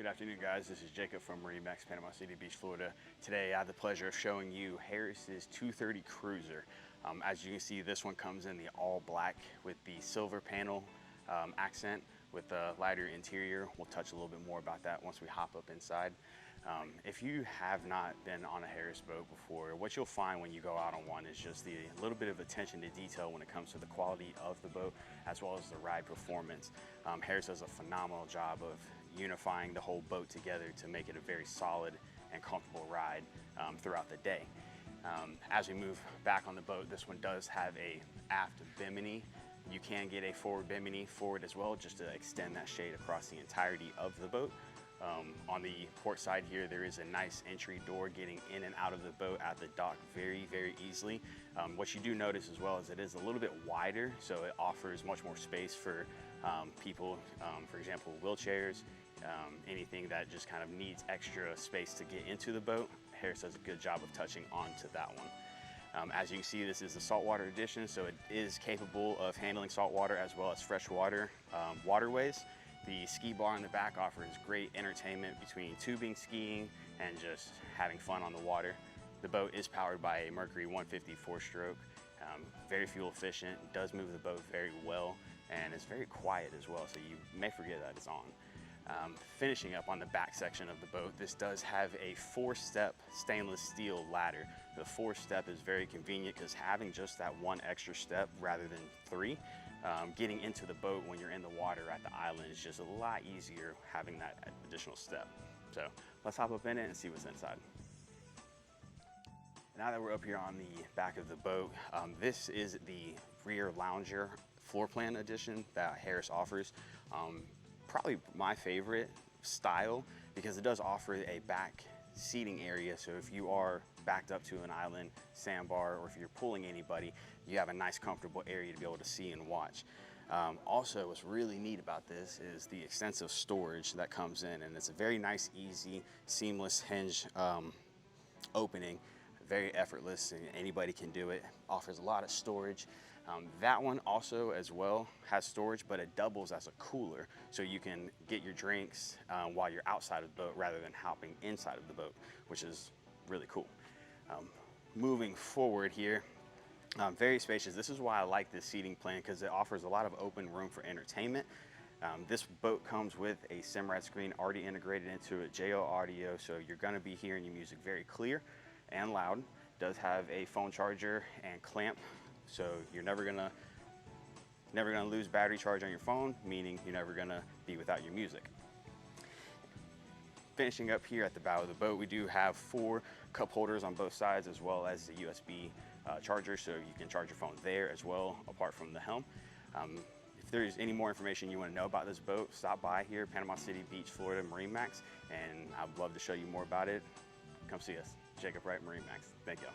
Good afternoon, guys. This is Jacob from MarineMax, Panama City Beach, Florida. Today I have the pleasure of showing you Harris's 230 Cruiser. As you can see, this one comes in the all black with the silver panel accent with the lighter interior. We'll touch a little bit more about that once we hop up inside. If you have not been on a Harris boat before, what you'll find when you go out on one is just the little bit of attention to detail when it comes to the quality of the boat as well as the ride performance. Harris does a phenomenal job of unifying the whole boat together to make it a very solid and comfortable ride throughout the day. As we move back on the boat, this one does have a aft bimini. You can get a forward bimini forward as well, just to extend that shade across the entirety of the boat. On the port side here, there is a nice entry door getting in and out of the boat at the dock very, very easily. What you do notice as well is it is a little bit wider, so it offers much more space for people, for example, wheelchairs, anything that just kind of needs extra space to get into the boat. Harris does a good job of touching onto that one. As you can see, this is the saltwater edition, so it is capable of handling saltwater as well as freshwater waterways. The ski bar in the back offers great entertainment between tubing, skiing, and just having fun on the water. The boat is powered by a Mercury 150 4-stroke, very fuel efficient, does move the boat very well, and it's very quiet as well, so you may forget that it's on. Finishing up on the back section of the boat, this does have a 4-step stainless steel ladder. The 4-step is very convenient because having just that one extra step rather than 3, getting into the boat when you're in the water at the island is just a lot easier having that additional step. So let's hop up in it and see what's inside. Now that we're up here on the back of the boat, this is the rear lounger floor plan edition that Harris offers. Probably my favorite style because it does offer a back seating area, so if you are backed up to an island sandbar or if you're pulling anybody, you have a nice comfortable area to be able to see and watch. Also, what's really neat about this is the extensive storage that comes in, and it's a very nice, easy, seamless hinge opening. Very effortless, and anybody can do it. Offers a lot of storage. That one also as well has storage, but it doubles as a cooler, so you can get your drinks while you're outside of the boat rather than hopping inside of the boat, which is really cool. Moving forward here, very spacious. This is why I like this seating plan, because it offers a lot of open room for entertainment. This boat comes with a Simrad screen already integrated into it, JO audio, so you're going to be hearing your music very clear and loud. Does have a phone charger and clamp, so you're never gonna lose battery charge on your phone, meaning you're never gonna be without your music. Finishing up here at the bow of the boat, we do have 4 cup holders on both sides as well as the USB charger, so you can charge your phone there as well apart from the helm. If there's any more information you want to know about this boat, stop by here, Panama City Beach, Florida, MarineMax, and I'd love to show you more about it. Come see us. Jacob Wright, MarineMax. Thank you.